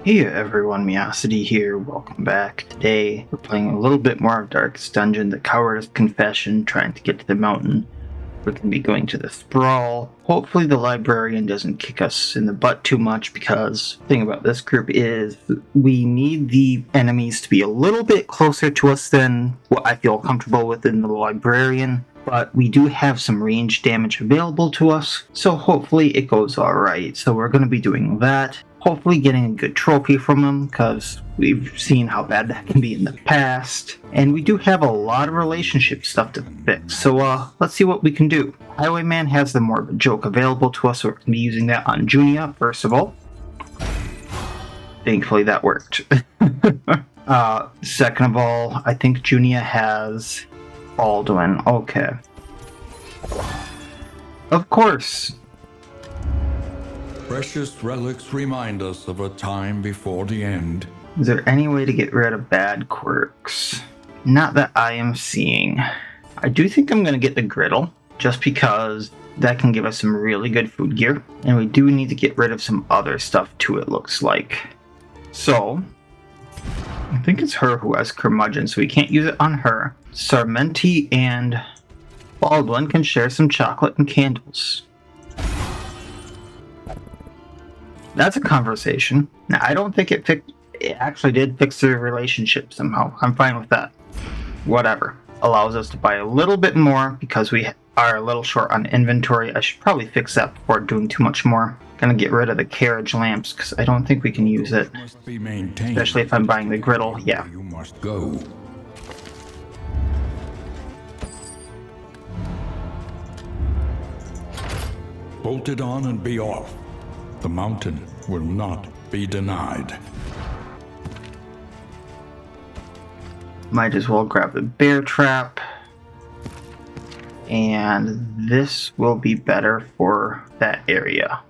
Hey everyone, Meosity here, welcome back. Today we're playing a little bit more of Darkest Dungeon, the Cowardice Confession, trying to get to the mountain. We're going to be going to the Sprawl. Hopefully the Librarian doesn't kick us in the butt too much, because the thing about this group is we need the enemies to be a little bit closer to us than what I feel comfortable with in the Librarian. But we do have some range damage available to us, so hopefully it goes alright. So we're going to be doing that. Hopefully getting a good trophy from them, because we've seen how bad that can be in the past. And we do have a lot of relationship stuff to fix, so let's see what we can do. Highwayman has the Morbid Joke available to us, so we're going to be using that on Junia, first of all. Thankfully that worked. Second of all, I think Junia has Baldwin. Okay. Of course. Precious relics remind us of a time before the end. Is there any way to get rid of bad quirks? Not that I am seeing. I do think I'm going to get the griddle, just because that can give us some really good food gear. And we do need to get rid of some other stuff too, it looks like. So, I think it's her who has Curmudgeon, so we can't use it on her. Sarmenti and Baldwin can share some chocolate and candles. That's a conversation. Now, I don't think it actually did fix their relationship somehow. I'm fine with that. Whatever. Allows us to buy a little bit more because we are a little short on inventory. I should probably fix that before doing too much more. Gonna get rid of the carriage lamps because I don't think we can use it. Must be maintained. Especially if I'm buying the griddle. Yeah. You must go. Bolt it on and be off. The mountain will not be denied. Might as well grab the bear trap. And this will be better for that area.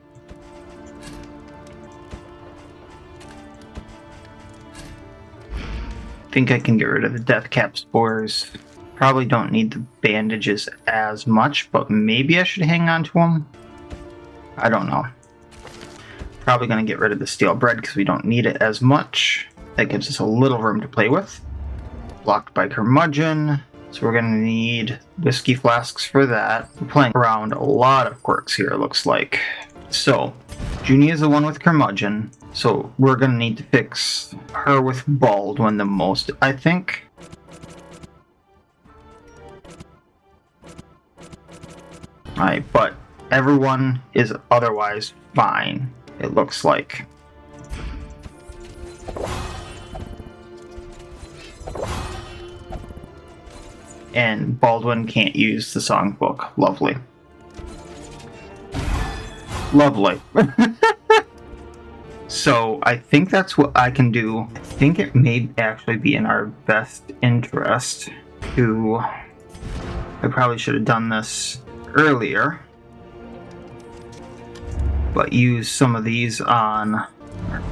I think I can get rid of the death cap spores. Probably don't need the bandages as much, but maybe I should hang on to them. I don't know. Probably going to get rid of the steel bread because we don't need it as much. That gives us a little room to play with. Blocked by Curmudgeon. So we're going to need whiskey flasks for that. We're playing around a lot of quirks here, it looks like. So, Junia is the one with Curmudgeon. So we're going to need to fix her with Baldwin the most, I think. Alright, but everyone is otherwise fine, it looks like. And Baldwin can't use the songbook. Lovely. Lovely. So I think that's what I can do. I think it may actually be in our best interest to... I probably should have done this earlier. But use some of these on...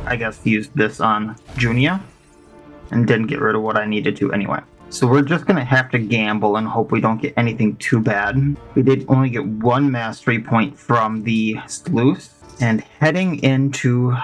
I guess use this on Junia. And didn't get rid of what I needed to anyway. So we're just going to have to gamble and hope we don't get anything too bad. We did only get one mastery point from the sleuth. And heading into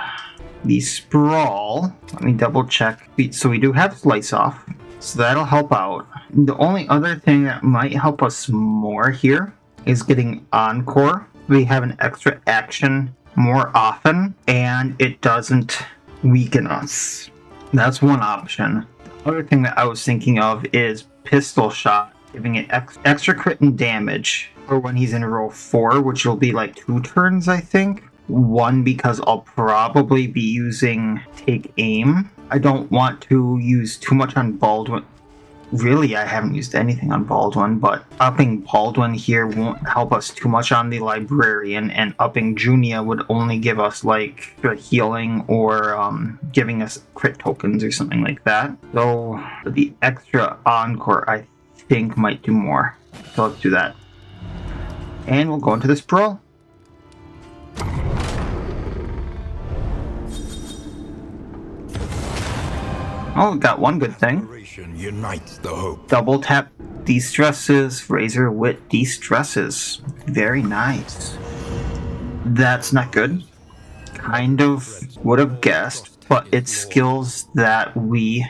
the Sprawl, let me double check. So we do have Slice Off, so that'll help out. The only other thing that might help us more here is getting Encore. We have an extra action more often, and it doesn't weaken us. That's one option. The other thing that I was thinking of is Pistol Shot, giving it extra crit and damage for when he's in row 4, which will be like 2 turns, I think. One, because I'll probably be using Take Aim. I don't want to use too much on Baldwin. Really, I haven't used anything on Baldwin, but upping Baldwin here won't help us too much on the Librarian, and upping Junia would only give us like healing or giving us crit tokens or something like that. So the extra Encore, I think, might do more. So let's do that. And we'll go into the Sprawl. Oh, we got one good thing. Unites the hope. Double tap de-stresses, Razor Wit de-stresses. Very nice. That's not good. kind of would have guessed, but it's skills that we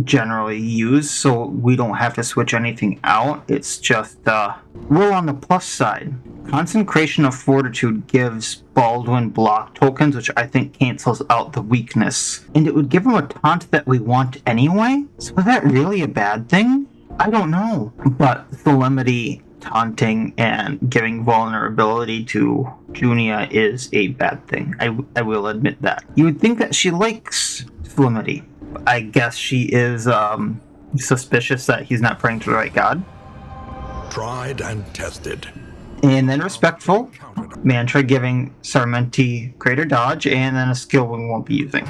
generally use, so we don't have to switch anything out. It's just roll on the plus side. Consecration of Fortitude gives Baldwin block tokens, which I think cancels out the weakness. And it would give him a taunt that we want anyway? So is that really a bad thing? I don't know. But Solemnity taunting and giving vulnerability to Junia is a bad thing. I will admit that. You would think that she likes Solemnity. I guess she is suspicious that he's not praying to the right god. Tried and tested. And then Respectful Mantra giving Sarmenti greater dodge, and then a skill we won't be using.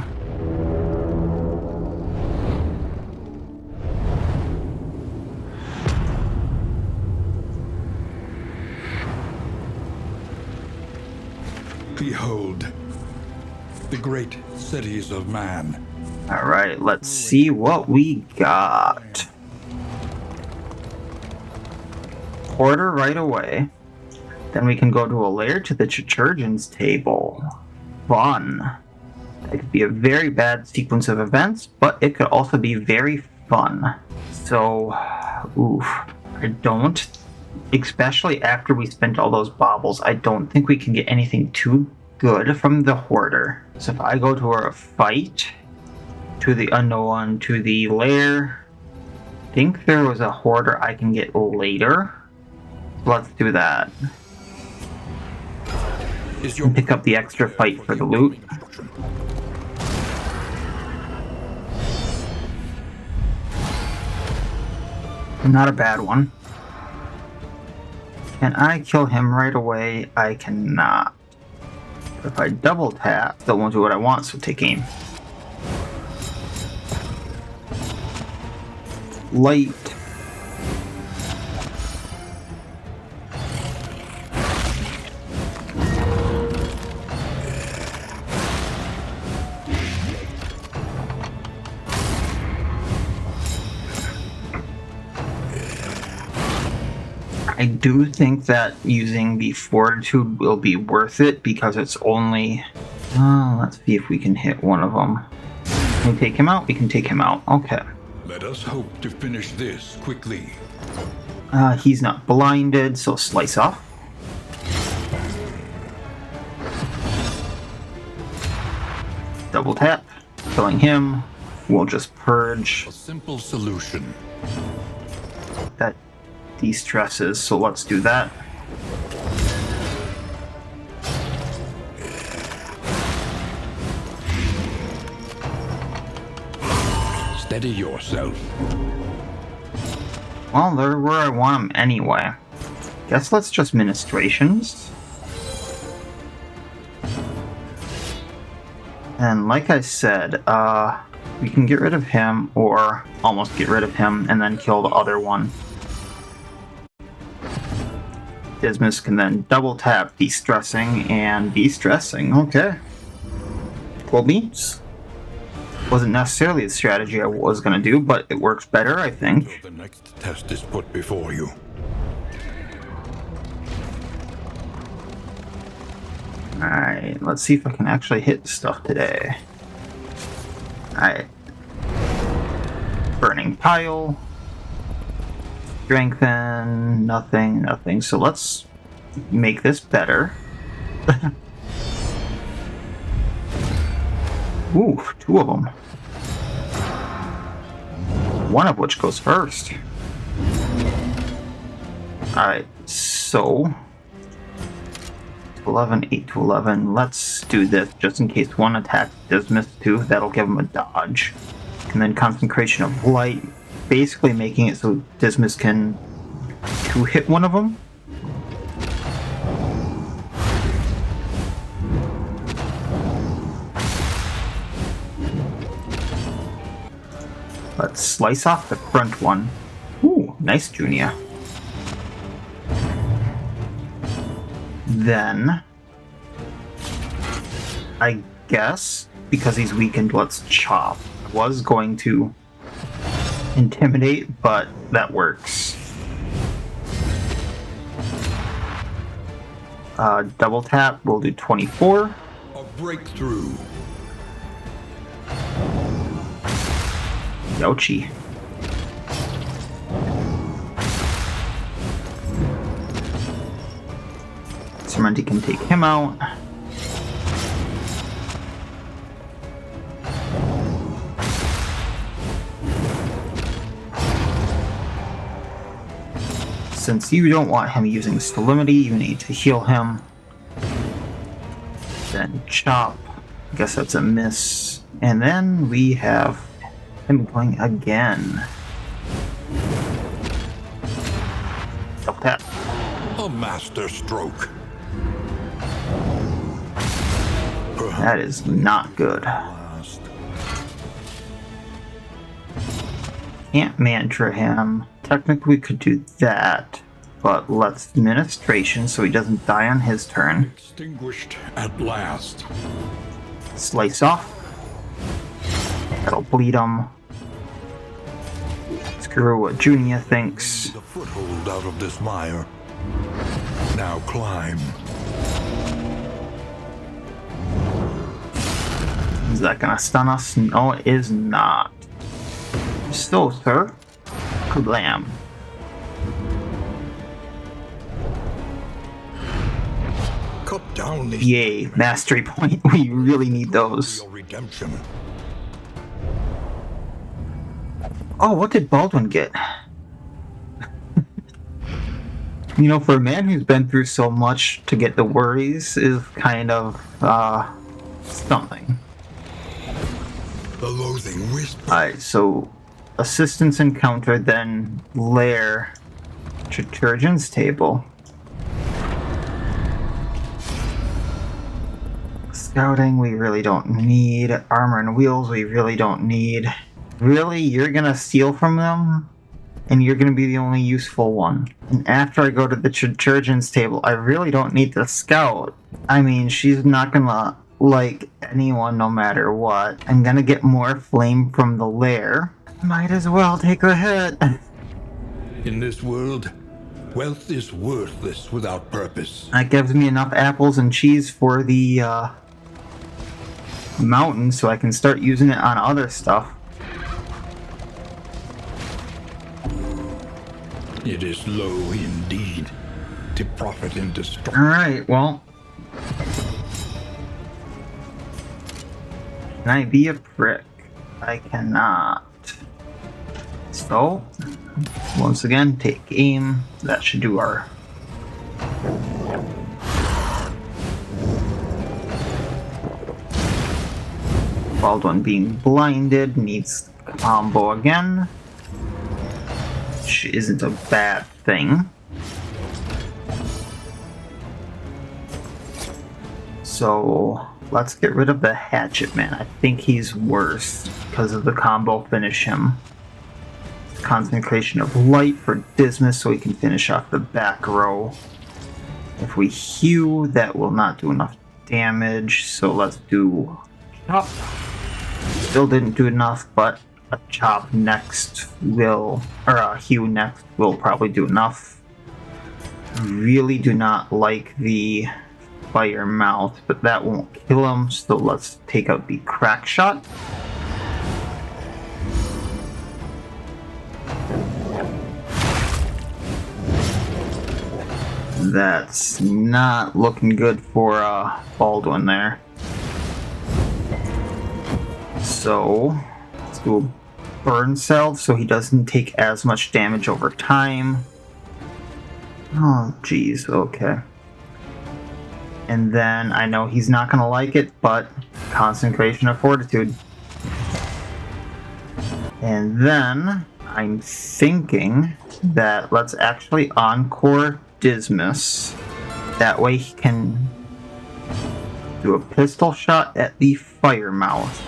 Behold, the great cities of man. Alright, let's see what we got. Order right away. Then we can go to a lair to the Chirurgeon's table. Fun. It could be a very bad sequence of events, but it could also be very fun. So, I don't, especially after we spent all those baubles, I don't think we can get anything too good from the Hoarder. So if I go to a fight, to the unknown, to the lair, I think there was a Hoarder I can get later. Let's do that. And pick up the extra fight for the loot. Not a bad one. Can I kill him right away? I cannot. If I double tap, that won't do what I want, so take aim. Light. I do think that using the Fortitude will be worth it because it's only... let's see if we can hit one of them. Can we take him out? We can take him out. Okay. Let us hope to finish this quickly. He's not blinded, so slice off. Double tap. Killing him. We'll just purge. A simple solution. That de-stresses, so let's do that. Steady yourself. Well, they're where I want them anyway. Guess let's just ministrations. And like I said, we can get rid of him or almost get rid of him and then kill the other one. Dismas can then double tap de-stressing and de-stressing. Okay. Cool beats. Wasn't necessarily the strategy I was going to do, but it works better, I think. The next test is put before you. Alright, let's see if I can actually hit stuff today. Alright. Burning Pile. Strengthen, nothing. So let's make this better. Ooh, two of them. One of which goes first. Alright, so 11, 8 to 11. Let's do this just in case one attack does miss two. That'll give him a dodge. And then Consecration of Light, basically making it so Dismas can two-hit one of them. Let's slice off the front one. Ooh, nice, Junia. Then, I guess, because he's weakened, let's chop. I was going to intimidate, but that works. Double tap, we'll do 24. A break through. Ouchie. Serenity can take him out. Since you don't want him using Solemnity, you need to heal him. Then chop. I guess that's a miss. And then we have him going again. Double tap. A master stroke. That is not good. Can't mantra him. Technically we could do that, but let's administration so he doesn't die on his turn. Extinguished at last. Slice off. That'll bleed him. Screw what Junia thinks. The foothold out of this mire. Now climb. Is that gonna stun us? No, it is not. So, sir. Kablam. Cut down these. Yay, mastery point. We really need those. Your redemption. Oh, what did Baldwin get? You know, for a man who's been through so much, to get the worries is kind of, something. The loathing whisper. Alright, so assistance encounter, then lair, Chirurgeon's table. Scouting, we really don't need. Armor and wheels, we really don't need. Really? You're gonna steal from them? And you're gonna be the only useful one. And after I go to the Chirurgeon's table, I really don't need the scout. I mean, she's not gonna like anyone no matter what. I'm gonna get more flame from the lair. Might as well take a hit. In this world, wealth is worthless without purpose. That gives me enough apples and cheese for the mountain so I can start using it on other stuff. It is low indeed to profit in destruction. Alright, well. Can I be a prick? I cannot. So, once again, take aim. That should do our... Baldwin being blinded needs combo again. Which isn't a bad thing. So, let's get rid of the Hatchet Man. I think he's worse because of the combo finish him. Concentration of Light for Dismas so he can finish off the back row. If we hew, that will not do enough damage, so let's do chop. Still didn't do enough, but a chop next will, or a hew next will probably do enough. Really do not like the fire mouth, but that won't kill him, so let's take out the crack shot. That's not looking good for Baldwin there. So let's do a burn salve so he doesn't take as much damage over time. Oh geez, okay. And then I know he's not gonna like it, but Consecration of Fortitude. And then I'm thinking that let's actually encore Dismas. That way he can do a pistol shot at the fire mouth.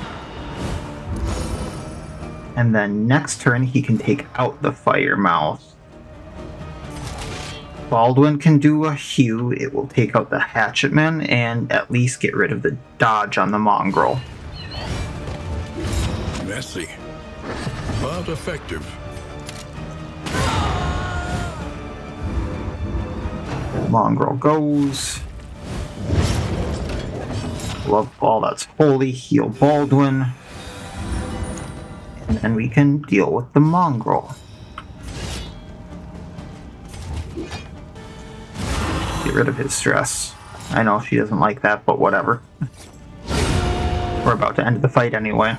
And then next turn he can take out the fire mouth. Baldwin can do a hew. It will take out the Hatchetman and at least get rid of the dodge on the mongrel. Messy, but effective. Mongrel goes. Love all that's holy, heal Baldwin. And then we can deal with the mongrel. Get rid of his stress. I know she doesn't like that, but whatever. We're about to end the fight anyway.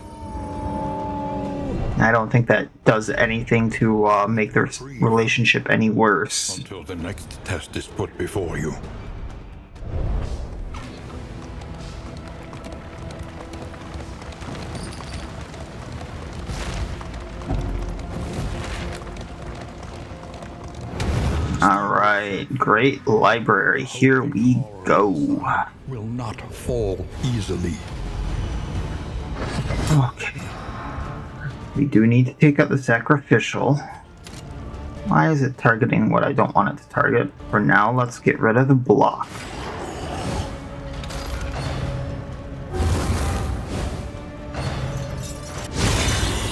I don't think that does anything to make their relationship any worse. Until the next test is put before you. Alright, great library. Here we go. Will not fall easily. Okay. We do need to take out the sacrificial. Why is it targeting what I don't want it to target? For now, let's get rid of the block.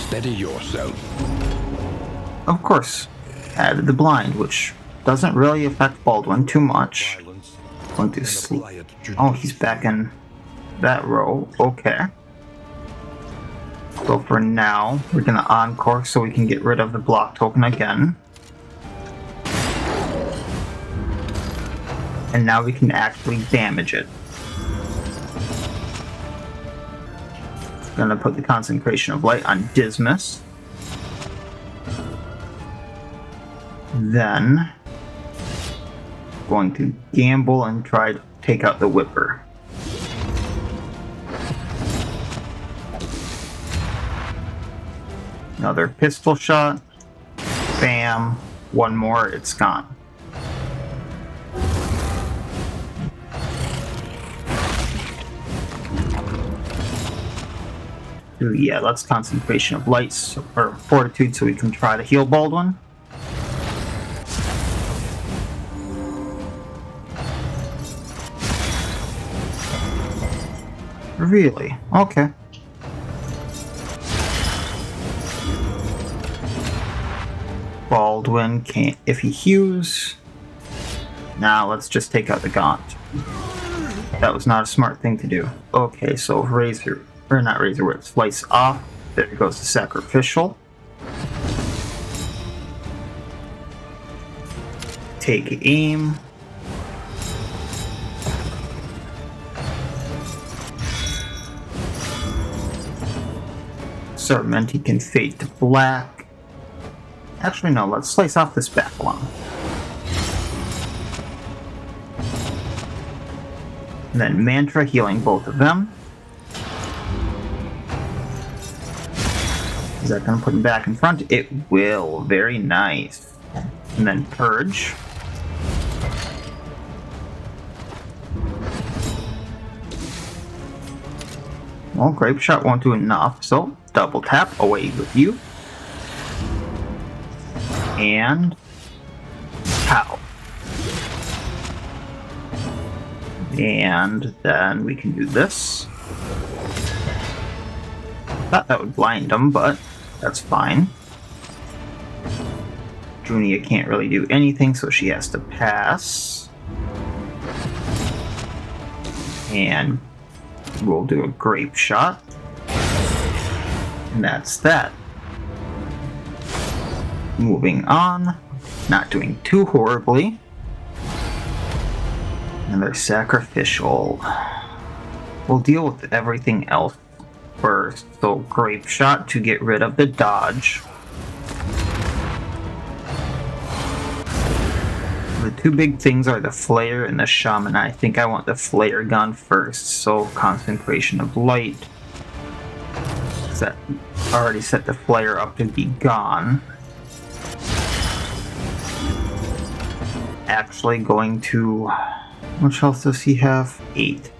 Steady yourself. Of course, added the blind, which doesn't really affect Baldwin too much. Going to sleep. Oh, he's back in that row. Okay. So for now, we're gonna encore so we can get rid of the block token again. And now we can actually damage it. Gonna put the concentration of light on Dismas. Then going to gamble and try to take out the whipper. Another pistol shot. Bam. One more, it's gone. Ooh, yeah, let's concentration of lights or fortitude so we can try to heal Baldwin. Really? Okay. Baldwin can't if he hews. Now let's just take out the gaunt. That was not a smart thing to do. Okay, so razor, or not razor, where it slice off. There goes the sacrificial. Take aim. Sermenti can fade to black. Actually, no, let's slice off this back one. And then Mantra healing both of them. Is that going to put him back in front? It will. Very nice. And then Purge. Well, Grape Shot won't do enough, so double tap, away with you. And pow. And then we can do this. Thought that would blind them, but that's fine. Junia can't really do anything, so she has to pass. And we'll do a Grape Shot. And that's that. Moving on. Not doing too horribly. Another sacrificial. We'll deal with everything else first. So Grape Shot to get rid of the dodge. The two big things are the flare and the shaman. I think I want the flare gun first. So concentration of light. Already set the flare up to be gone. Actually going to... How much health does he have? 8.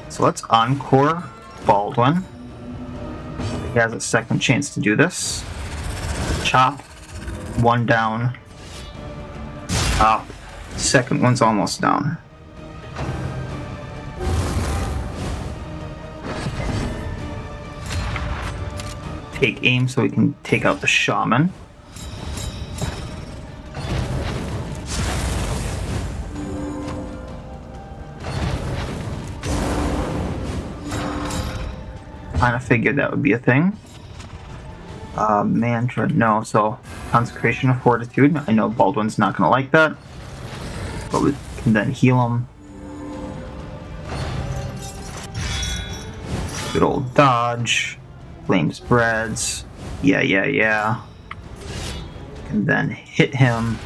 So let's encore Baldwin. He has a second chance to do this. Chop. One down. Up. Second one's almost down. Take aim so we can take out the shaman. Kind of figured that would be a thing. Mantra, no. So, Consecration of Fortitude. I know Baldwin's not going to like that. But we can then heal him. Good old dodge. Flame spreads. Yeah. And then hit him.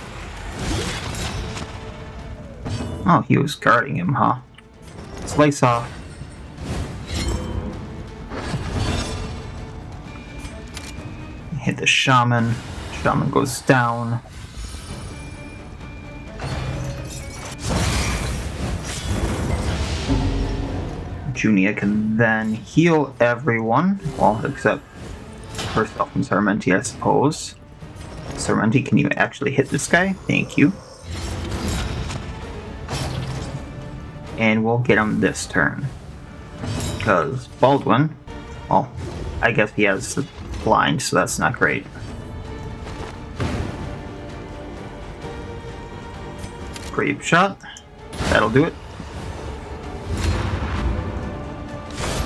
Oh, he was guarding him, huh? Slice off. Hit the shaman. Shaman goes down. Junia can then heal everyone. Well, except herself and Sarmenti, I suppose. Sarmenti, can you actually hit this guy? Thank you. And we'll get him this turn. Because Baldwin, well, I guess he has the blind, so that's not great. Grape shot. That'll do it.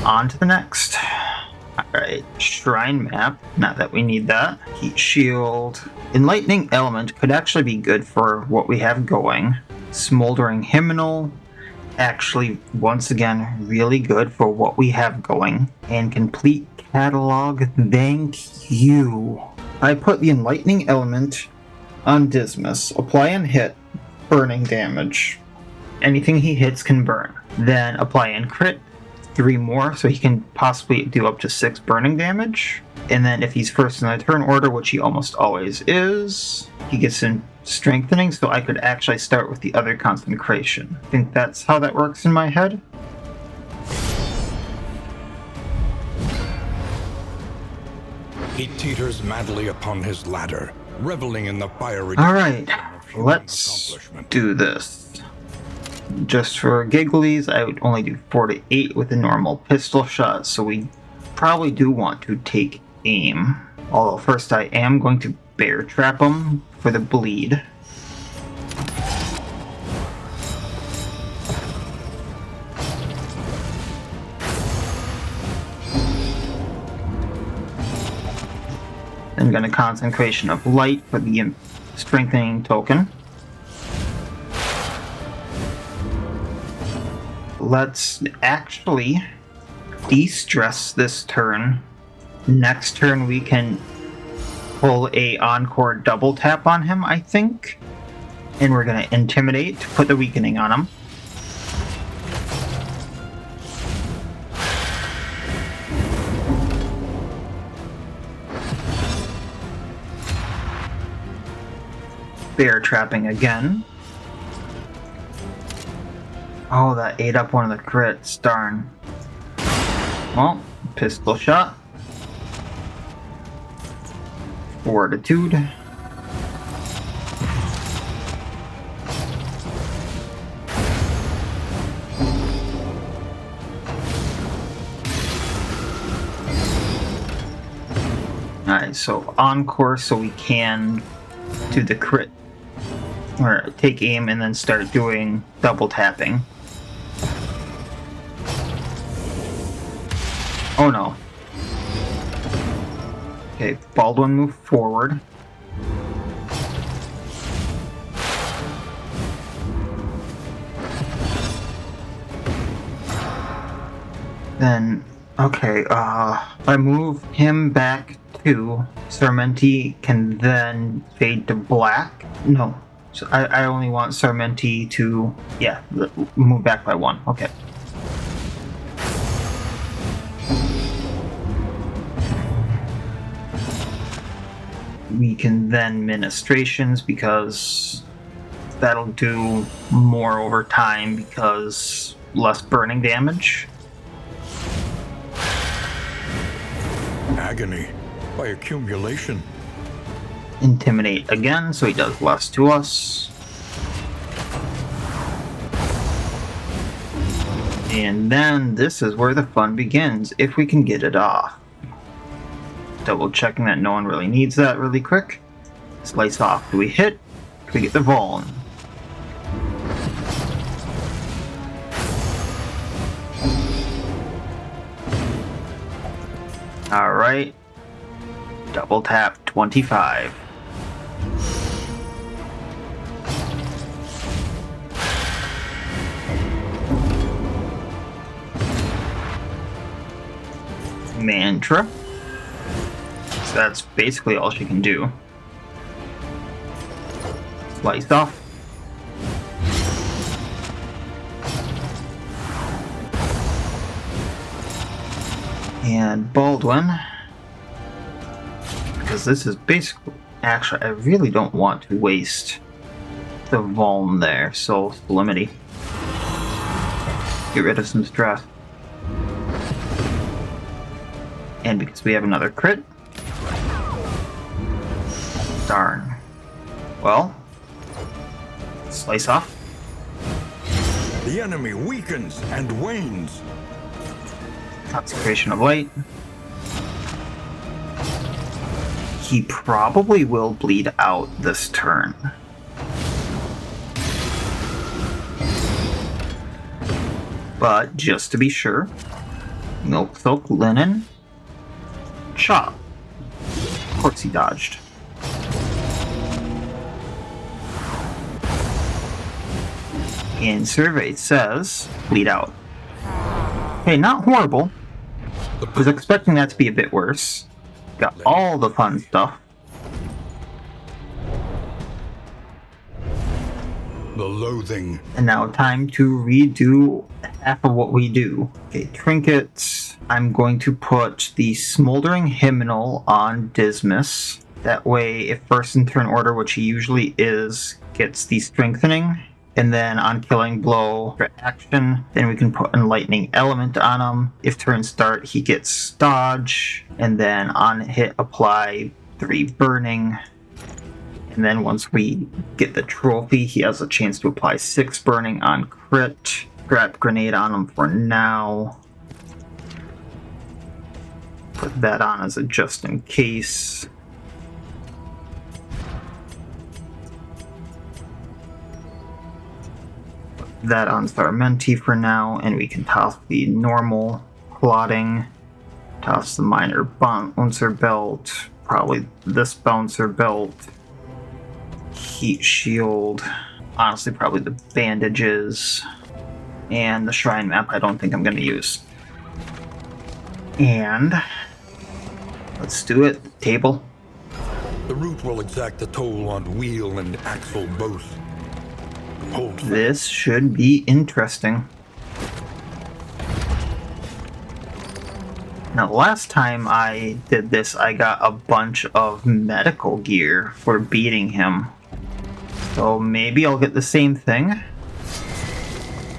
On to the next. Alright, shrine map. Not that we need that. Heat shield. Enlightening element could actually be good for what we have going. Smoldering hymenal. Actually, once again, really good for what we have going. And complete catalog. Thank you. I put the enlightening element on Dismas. Apply and hit. Burning damage. Anything he hits can burn. Then apply and crit. 3 more, so he can possibly do up to 6 burning damage. And then if he's first in the turn order, which he almost always is, he gets in strengthening, so I could actually start with the other consecration. I think that's how that works in my head. He teeters madly upon his ladder, reveling in the fiery... Alright, let's do this. Just for gigglies, I would only do 4 to 8 with a normal pistol shot, so we probably do want to take aim. Although first I am going to bear trap him for the bleed. Then going to Consecration of Light for the strengthening token. Let's actually de-stress this turn. Next turn we can pull a Encore double tap on him, I think. And we're going to Intimidate to put the weakening on him. Bear trapping again. Oh, that ate up one of the crits, darn. Well, pistol shot. Fortitude. Alright, so Encore so we can do the crit. Or take aim and then start doing double tapping. Oh no. Okay, Baldwin move forward. Then, okay, if I move him back to Sarmenti can then fade to black. No, so I only want Sarmenti to, yeah, move back by 1. Okay. We can then ministrations because that'll do more over time because less burning damage. Agony by accumulation. Intimidate again so he does less to us. And then this is where the fun begins, if we can get it off. Double checking that no one really needs that really quick. Slice off. Do we hit? Do we get the Vuln? Alright. Double tap 25. Mantra. So that's basically all she can do. Slice off. And Baldwin. Because this is basically... Actually, I really don't want to waste the Vuln there, so Solemnity. Get rid of some stress. And because we have another crit. Darn. Well. Slice off. The enemy weakens and wanes. Consecration of Light. He probably will bleed out this turn. But just to be sure, Milk Silk Linen. Chop. Of course he dodged. And survey says bleed out. Okay, not horrible. Was expecting that to be a bit worse. Got all the fun stuff. The loathing. And now time to redo half of what we do. Okay, trinkets. I'm going to put the Smoldering Hymnal on Dismas. That way, if first in turn order, which he usually is, gets the Strengthening. And then on Killing Blow for action, then we can put Enlightening Element on him. If turn start, he gets Dodge. And then on hit, apply 3 Burning. And then once we get the trophy, he has a chance to apply 6 Burning on crit. Scrap Grenade on him for now. Put that on as a just in case. Put that on Sarmenti for now, and we can toss the normal clotting. Toss the minor bouncer belt. Probably this bouncer belt. Heat shield. Honestly, probably the bandages. And the shrine map I don't think I'm going to use. And let's do it. Table. The root will exact a toll on wheel and axle both. Hold fast. This should be interesting. Now, last time I did this, I got a bunch of medical gear for beating him. So maybe I'll get the same thing.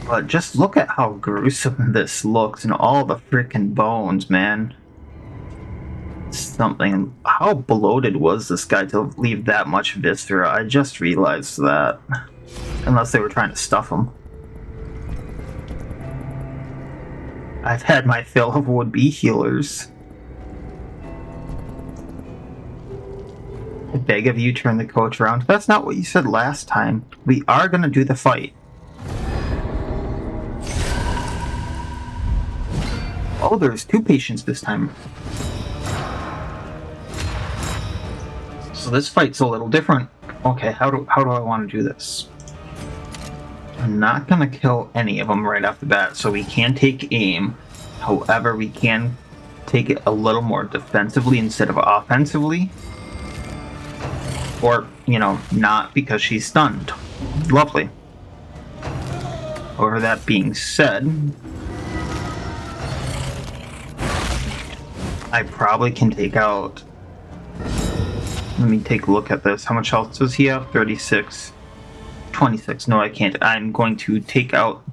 But just look at how gruesome this looks and all the freaking bones, man. Something. How bloated was this guy to leave that much viscera? I just realized that. Unless they were trying to stuff him. I've had my fill of would-be healers. I beg of you, turn the coach around. That's not what you said last time. We are going to do the fight. Oh, there's 2 patients this time. So this fight's a little different. Okay, how do I want to do this? I'm not going to kill any of them right off the bat, so we can take aim. However, we can take it a little more defensively instead of offensively. Or, you know, not because she's stunned. Lovely. However, that being said, I probably can take out... Let me take a look at this. How much health does he have? 36. 26. No, I can't. I'm going to take out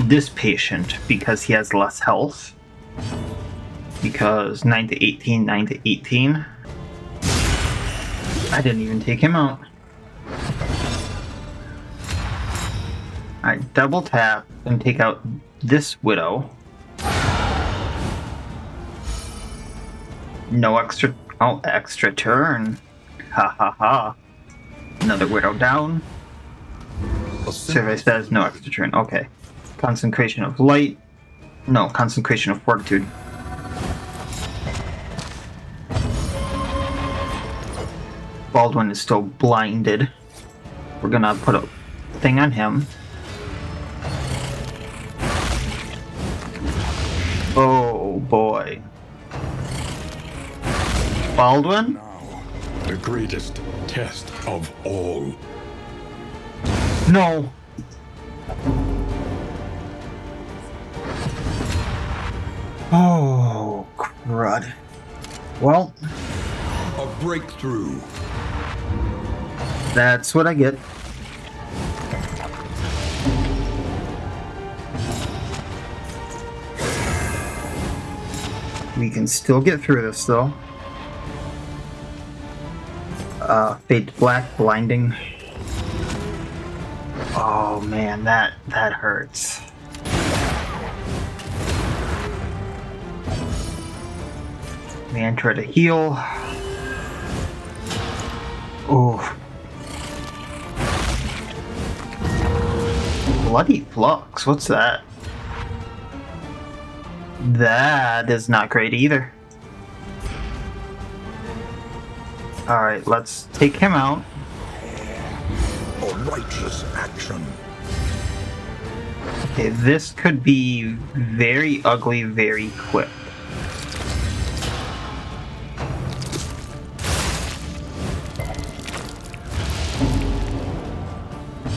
this patient because he has less health. Because 9 to 18, 9 to 18. I didn't even take him out. I double tap and take out this widow. No extra... Oh, extra turn. Ha ha ha. Another widow down. Survey says no extra turn. Okay. Concentration of light. No, concentration of fortitude. Baldwin is still blinded. We're gonna put a thing on him. Oh boy. Baldwin? Now, the greatest test of all. No. Oh, crud. Well, A breakthrough. that's what I get. We can still get through this though. Fade to black, blinding. Oh man, that hurts. Man, try to heal. Oh. Bloody flux, what's that? That is not great either. Alright, let's take him out. A righteous action. Okay, this could be very ugly very quick.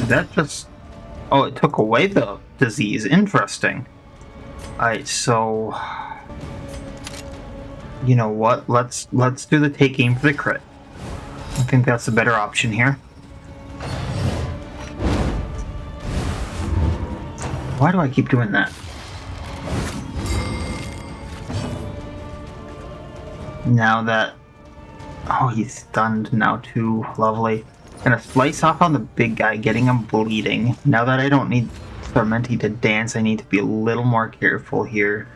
That just... Oh, it took away the disease. Interesting. Alright, so... You know what? Let's do the take aim for the crit. I think that's the better option here. Why do I keep doing that? Now that... Oh, he's stunned now too. Lovely. Gonna slice off on the big guy, getting him bleeding. Now that I don't need Tormenti to dance, I need to be a little more careful here.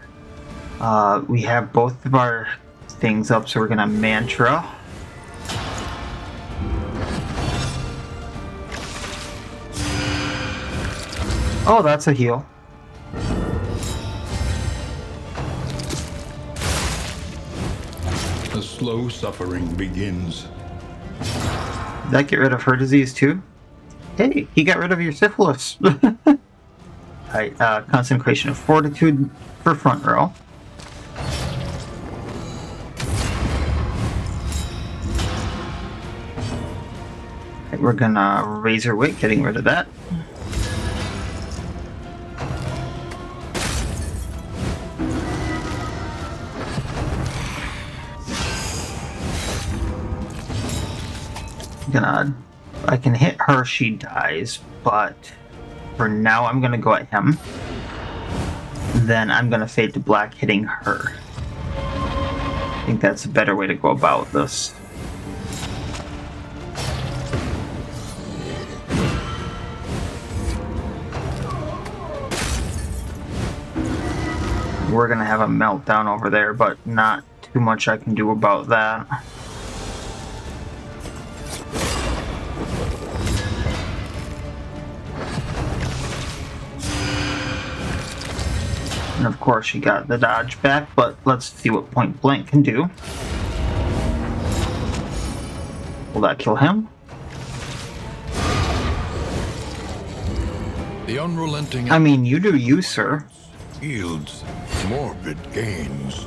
We have both of our things up, so we're gonna mantra. Oh, that's a heal. The slow suffering begins. Did that get rid of her disease too? Hey, he got rid of your syphilis. Alright, concentration of fortitude for front row. Right, we're gonna raise her weight, getting rid of that. I can hit her, she dies, but for now I'm gonna go at him. Then I'm gonna fade to black, hitting her. I think that's a better way to go about this. We're gonna have a meltdown over there, but not too much I can do about that. And of course she got the dodge back, but let's see what point blank can do. Will that kill him? The unrelenting I mean, you do you, sir. yields morbid gains.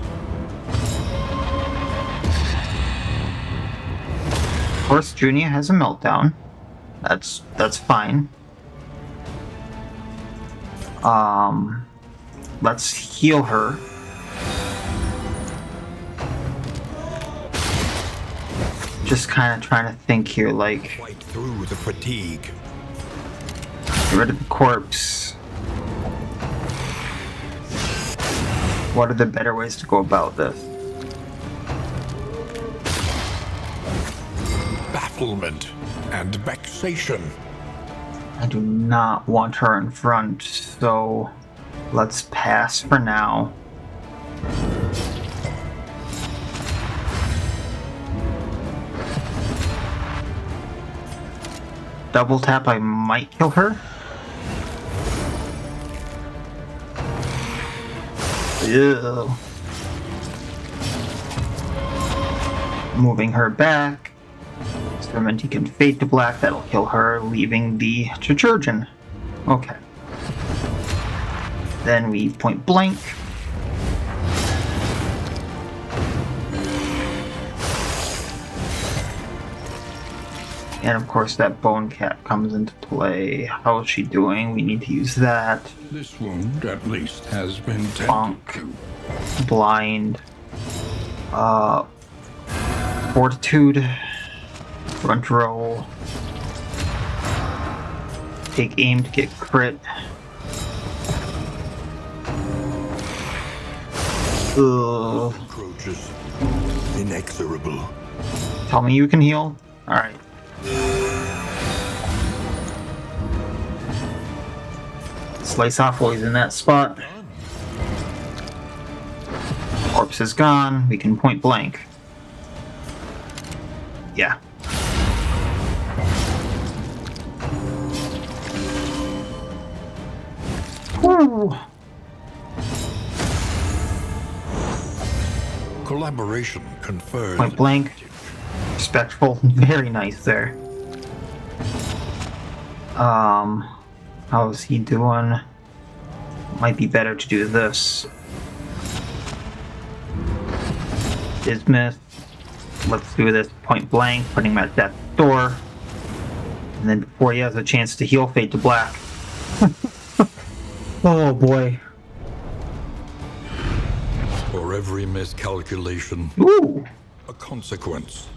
Of course, Junia has a meltdown. That's fine. Let's heal her. Just kind of trying to think here, like... Fight through the fatigue. Get rid of the corpse. What are the better ways to go about this? Bafflement and vexation. I do not want her in front, so let's pass for now. Double tap, I might kill her. Ew. Moving her back. He can fade to black. That'll kill her, leaving the Chirurgeon. Okay. Then we point blank. And of course that bone cap comes into play. How is she doing? We need to use that. This wound at least has been Bonk. Blind. Fortitude. Front row. Take aim to get crit. Ugh. Encroaches. Inexorable. Tell me you can heal? Alright. Slice off while he's in that spot. Corpse is gone. We can point blank. Yeah. Woo. Collaboration conferred. Point blank. Respectful. Very nice there. How's he doing? Might be better to do this. Dismiss. Let's do this point blank, putting him at death's door. And then before he has a chance to heal, fade to black. Oh boy. For every miscalculation, Ooh. a consequence.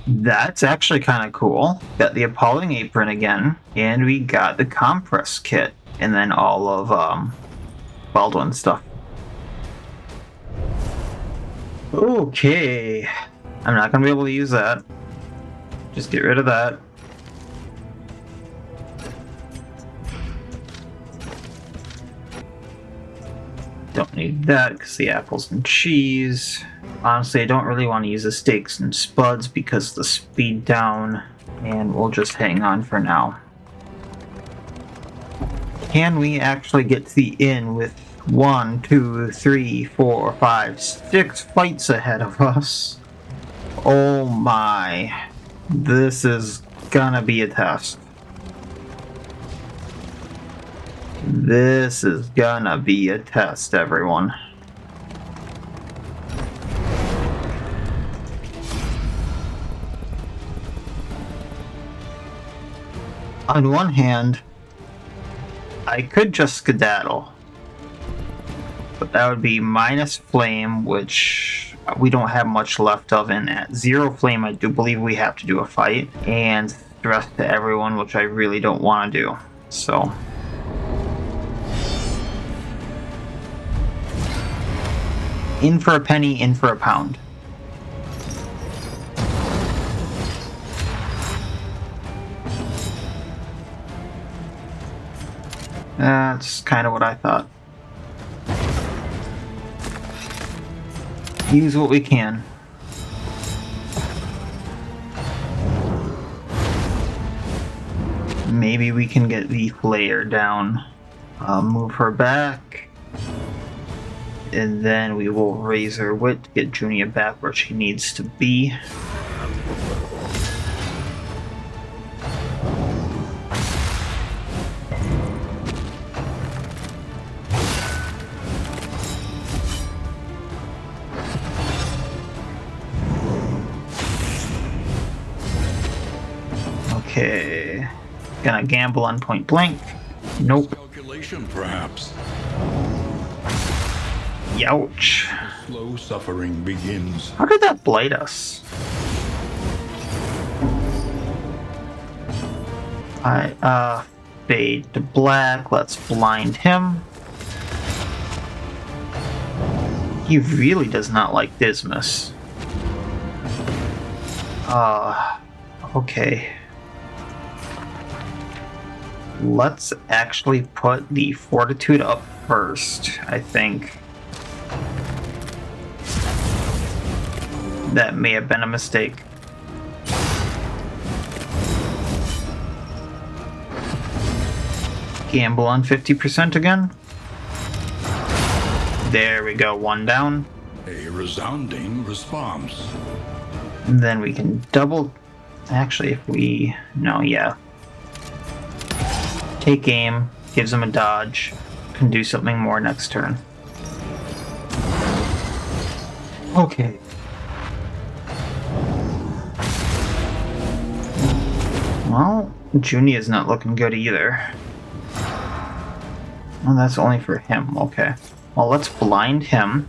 That's actually kind of cool. Got the Appalling Apron again, and we got the Compress Kit, and then all of Baldwin's stuff. Okay. I'm not going to be able to use that. Just get rid of that. Don't need that because the apples and cheese. Honestly, I don't really want to use the steaks and spuds because the speed down, and we'll just hang on for now. Can we actually get to the inn with 1, 2, 3, 4, 5, 6 fights ahead of us? Oh my. This is gonna be a test. This is gonna be a test, everyone. On one hand, I could just skedaddle. But that would be minus flame, which we don't have much left of, and at 0 flame I do believe we have to do a fight. And stress to everyone, which I really don't want to do. So... in for a penny, in for a pound. That's kind of what I thought. Use what we can. Maybe we can get the Flayer down. Move her back. And then we will raise her wit to get Junia back where she needs to be. Okay. Gonna gamble on point blank. Nope. Calculation, perhaps. Youch. Slow suffering begins. How did that blight us? Fade to black. Let's blind him. He really does not like Dismas. Okay. Let's actually put the Fortitude up first, I think. That may have been a mistake. Gamble on 50% again. There we go, 1 down. A resounding response. And then we can double Actually, if we... No, yeah. Take aim, gives him a dodge, can do something more next turn. Okay. Well, Junia's not looking good either. Well, that's only for him. Okay. Well, let's blind him.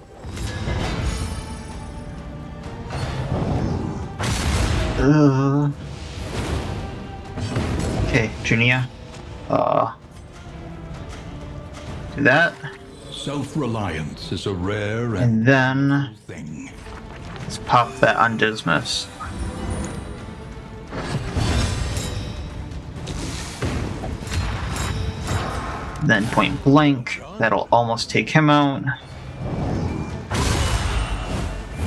Okay, Junia. Do that. Self-reliance is a rare And then thing. let's pop that on Dismas. Then point blank. That'll almost take him out.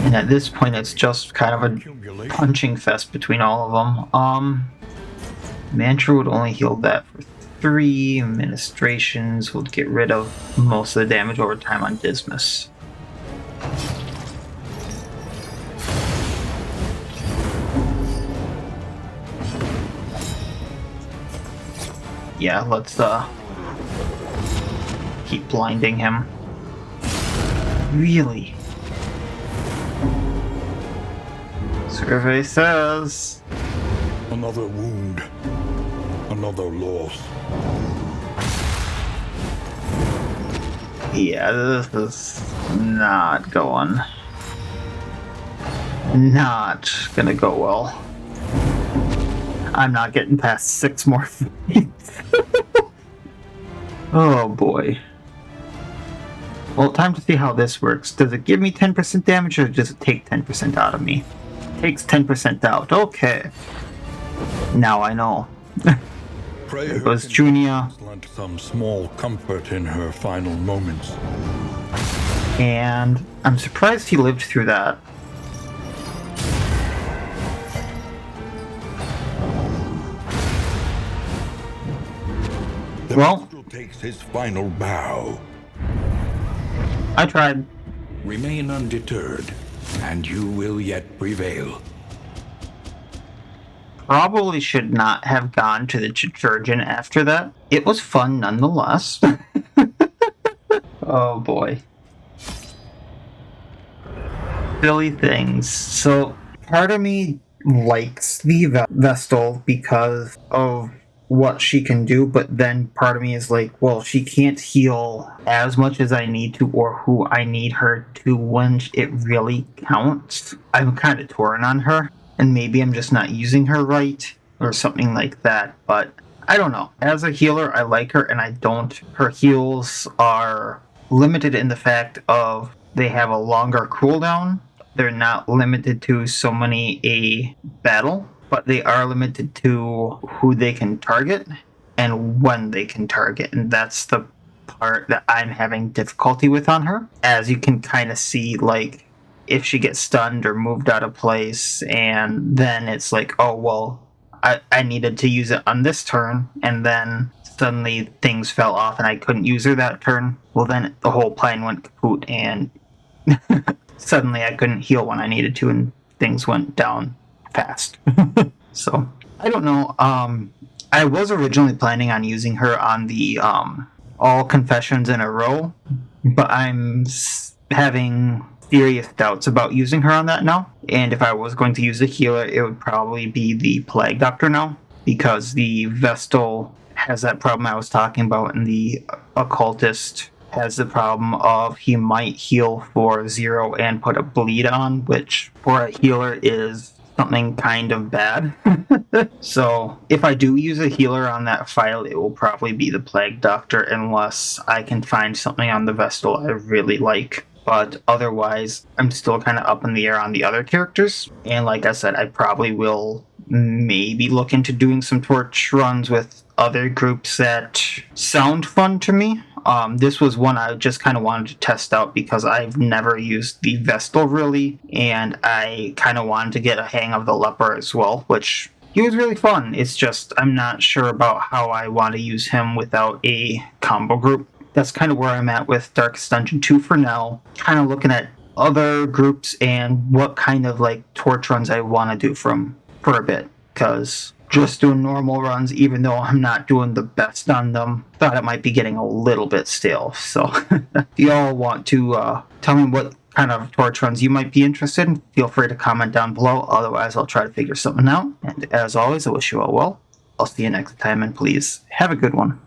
And at this point, it's just kind of a punching fest between all of them. Mantra would only heal that for 3. Administrations would get rid of most of the damage over time on Dismas. Yeah, let's keep blinding him. Really? Survey says... Another wound. Another loss. Yeah, this is not going. Not gonna go well. I'm not getting past 6 more fights. Oh boy. Well, time to see how this works. Does it give me 10% damage or does it take 10% out of me? Takes 10% out. Okay. Now I know. There goes Junia. Lent some small comfort in her final moments. And I'm surprised he lived through that. The Well, Vestal takes his final bow. I tried. Remain undeterred, and you will yet prevail. Probably should not have gone to the Chirurgeon after that. It was fun nonetheless. Oh boy. Silly things. So, part of me likes the Vestal because of what she can do, but then part of me is like, well, she can't heal as much as I need to or who I need her to when it really counts. I'm kind of torn on her, and maybe I'm just not using her right or something like that, but I don't know. As a healer, I like her, and I don't. Her heals are limited in the fact of they have a longer cooldown. They're not limited to so many a battle, but they are limited to who they can target and when they can target. And that's the part that I'm having difficulty with on her. As you can kind of see, like, if she gets stunned or moved out of place, and then it's like, oh, well, I needed to use it on this turn, and then suddenly things fell off and I couldn't use her that turn. Well, then the whole plan went kaput, and suddenly I couldn't heal when I needed to, and things went down fast. So I don't know. I was originally planning on using her on the all confessions in a row, but I'm having serious doubts about using her on that now. And if I was going to use a healer, it would probably be the Plague Doctor now, because the Vestal has that problem I was talking about, and the Occultist has the problem of he might heal for 0 and put a bleed on, which for a healer is something kind of bad. So if I do use a healer on that file, it will probably be the Plague Doctor, unless I can find something on the Vestal I really like. But otherwise, I'm still kind of up in the air on the other characters. And like I said, I probably will maybe look into doing some torch runs with other groups that sound fun to me. This was one I just kind of wanted to test out because I've never used the Vestal really, and I kind of wanted to get a hang of the Leper as well, which he was really fun. It's just I'm not sure about how I want to use him without a combo group. That's kind of where I'm at with Darkest Dungeon 2 for now. Kind of looking at other groups and what kind of like torch runs I want to do for a bit. because just doing normal runs, even though I'm not doing the best on them, thought it might be getting a little bit stale. So if you all want to tell me what kind of torch runs you might be interested in, feel free to comment down below. Otherwise, I'll try to figure something out. And as always, I wish you all well. I'll see you next time, and please have a good one.